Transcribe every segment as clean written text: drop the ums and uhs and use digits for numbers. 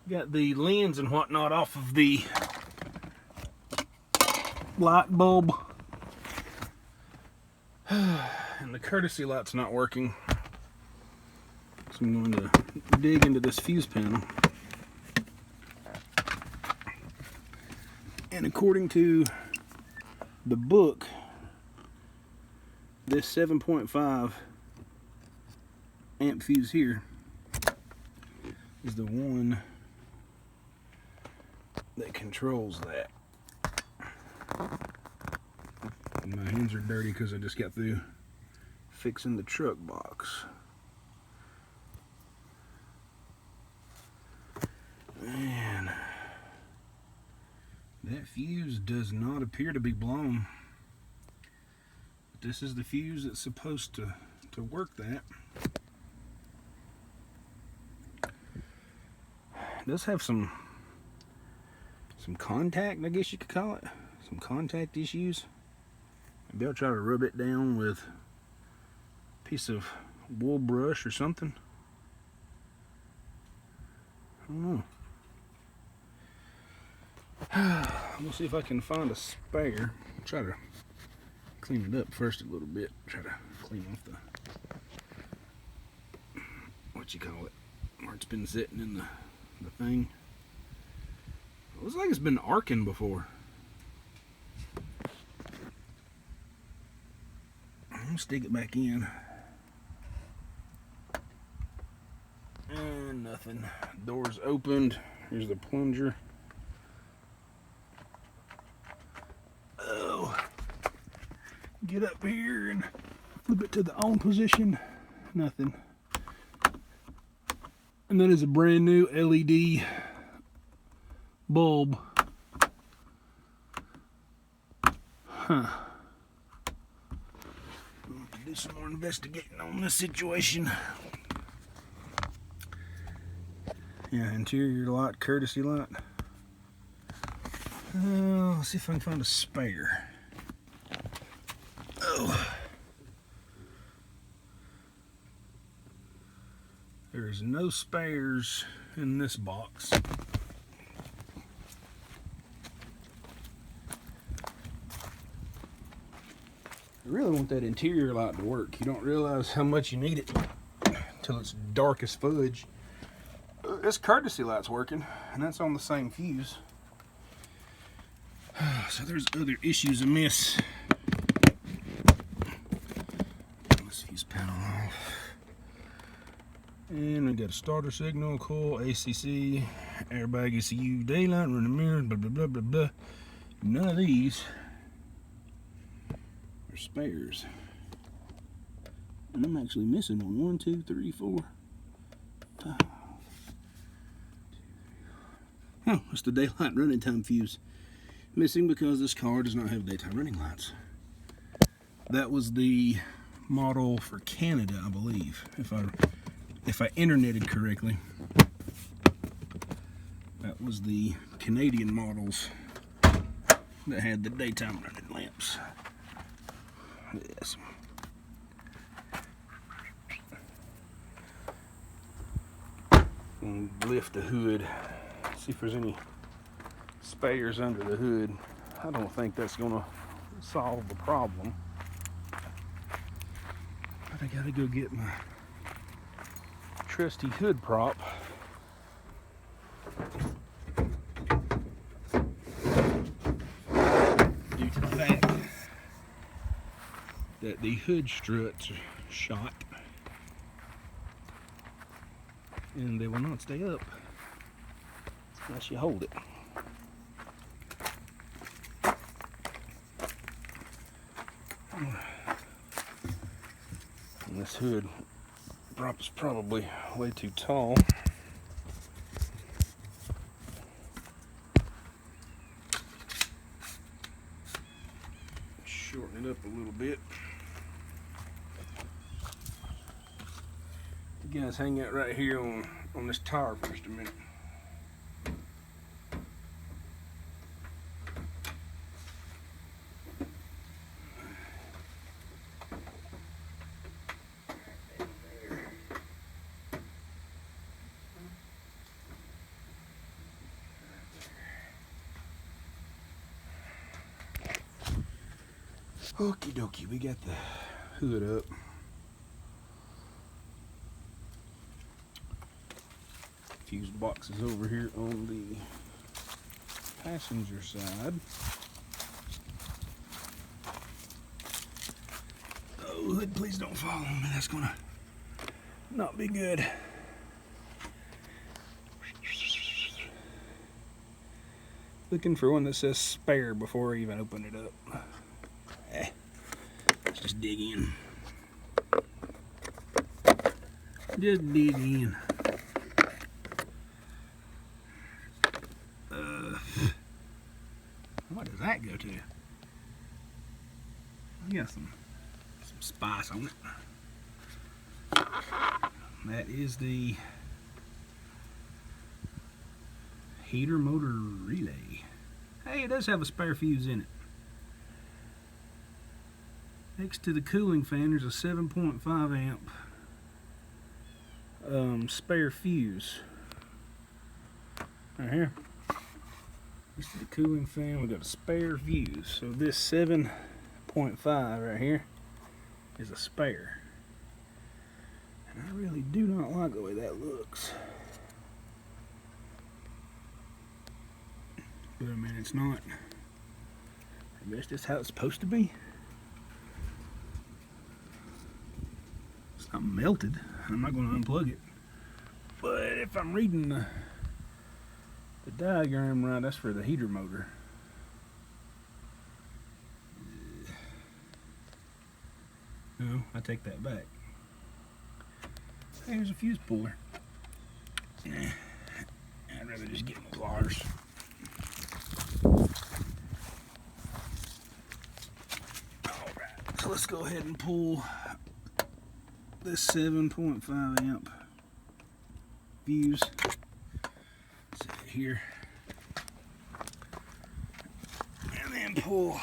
Got the lens and whatnot off of the light bulb. And the courtesy light's not working. So I'm going to dig into this fuse panel. And according to the book, this 7.5 amp fuse here is the one that controls that. And my hands are dirty because I just got through fixing the truck box. Man, that fuse does not appear to be blown. But this is the fuse that's supposed to work that. It does have some contact, I guess you could call it. Some contact issues. Maybe I'll try to rub it down with a piece of wool brush or something. I don't know. We'll see if I can find a spare. I'll try to clean it up first a little bit. Try to clean off the, what you call it, where it's been sitting in the thing. It looks like it's been arcing before. I'll stick it back in. And nothing. Door's opened. Here's the plunger. Oh. Get up here and flip it to the on position. Nothing. And that is a brand new LED bulb. Huh. I'll have to do some more investigating on this situation. Yeah, interior light, courtesy light. Let's see if I can find a spare. Oh. There's no spares in this box. I really want that interior light to work. You don't realize how much you need it until it's dark as fudge. This courtesy light's working, and that's on the same fuse. So there's other issues amiss. This fuse panel off. And we got a starter signal, coil, ACC, airbag, ECU, daylight, running mirrors, blah, blah, blah, blah, blah. None of these are spares. And I'm actually missing one. 1, 2, 3, 4, 5. Oh, it's the daylight running time fuse. Missing because this car does not have daytime running lights. That was the model for Canada, I believe, if I interneted correctly. That was the Canadian models that had the daytime running lamps. Yes. And lift the hood. See if there's any spares under the hood. I don't think that's gonna solve the problem. But I gotta go get my trusty hood prop. Due to the fact that the hood struts are shot and they will not stay up unless you hold it. And this hood prop is probably way too tall. Shorten it up a little bit. You guys hang out right here on this tire for just a minute. Okie dokie, we got the hood up. Fuse boxes over here on the passenger side. Oh, hood, please don't fall on me. That's gonna not be good. Looking for one that says spare before I even open it up. Let's just dig in. Just dig in. What does that go to? I got some spice on it. That is the heater motor relay. Hey, it does have a spare fuse in it. Next to the cooling fan, there's a 7.5 amp spare fuse. Right here. Next to the cooling fan, we got a spare fuse. So this 7.5 right here is a spare. And I really do not like the way that looks. But I mean, it's not. I guess that's how it's supposed to be. It's not melted. I'm not going to unplug it. But if I'm reading the diagram right, that's for the heater motor. No, I take that back. Hey, here's a fuse puller. I'd rather just get my pliers. Alright, so let's go ahead and pull this 7.5 amp fuse. Set it here. And then pull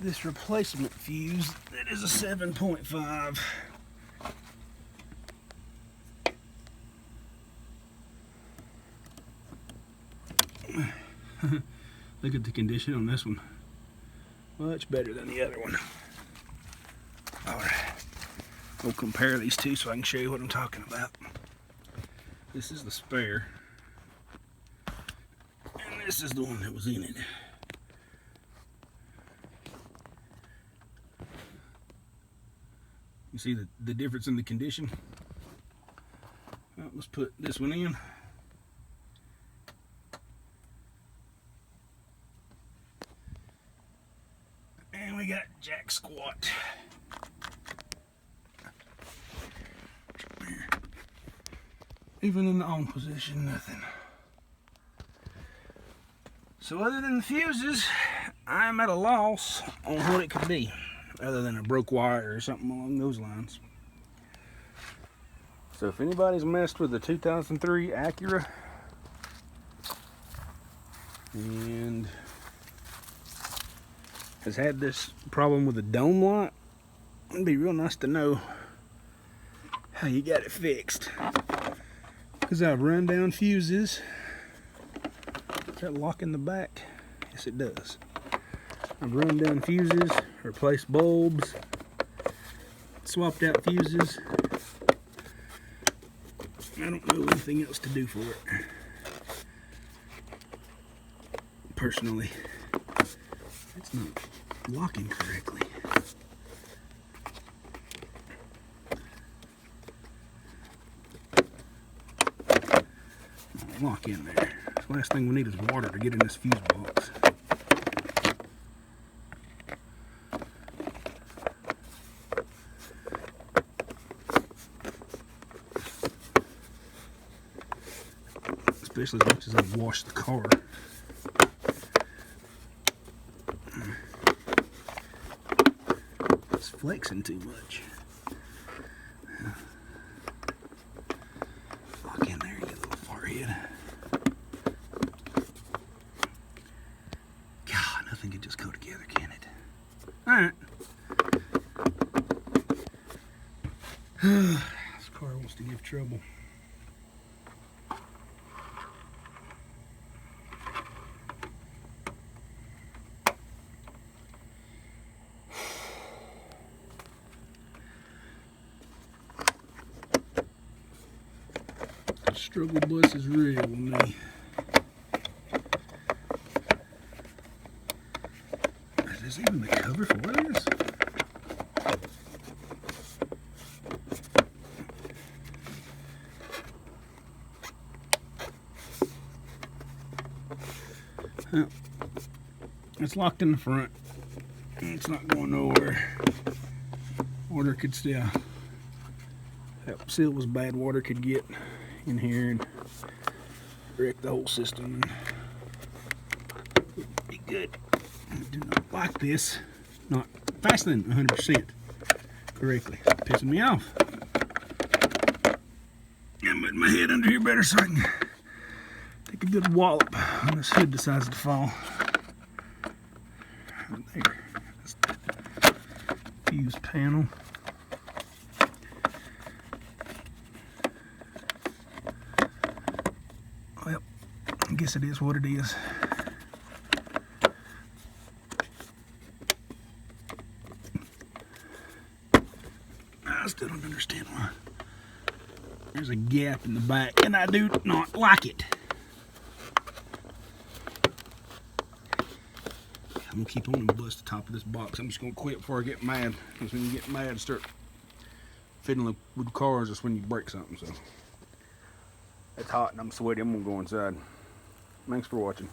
this replacement fuse that is a 7.5. Look at the condition on this one. Much better than the other one. Alright. We'll compare these two so I can show you what I'm talking about. This is the spare. And this is the one that was in it. You see the difference in the condition? Well, let's put this one in. And we got jack squat. Even in the on position, nothing. So other than the fuses, I'm at a loss on what it could be, other than a broke wire or something along those lines. So if anybody's messed with the 2003 Acura and has had this problem with the dome light, it'd be real nice to know how you got it fixed. Because I've run down fuses. Does that lock in the back? Yes, it does. I've run down fuses, replaced bulbs, swapped out fuses. I don't know anything else to do for it. Personally, it's not locking correctly. Lock in there. The last thing we need is water to get in this fuse box. Especially as much as I've washed the car. It's flexing too much. Lock in there, you little forehead. God, nothing can just go together, can it? Alright. This car wants to give trouble. struggle bus is real with me. Is this even the cover for this? Well, it's locked in the front. It's not going nowhere. Water could still. That seal was bad. Water could get in here and wreck the whole system. Wouldn't be good. I do not like this. Not fastening 100% correctly. It's pissing me off. I'm putting my head under here better so I can take a good wallop when this hood decides to fall. Right there. That's the fuse panel. Well, I guess it is what it is. I still don't understand why there's a gap in the back, and I do not like it. I'm gonna keep on and bust the top of this box. I'm just gonna quit before I get mad, because when you get mad and start fiddling with cars, that's when you break something. So it's hot and I'm sweaty. I'm gonna go inside. Thanks for watching.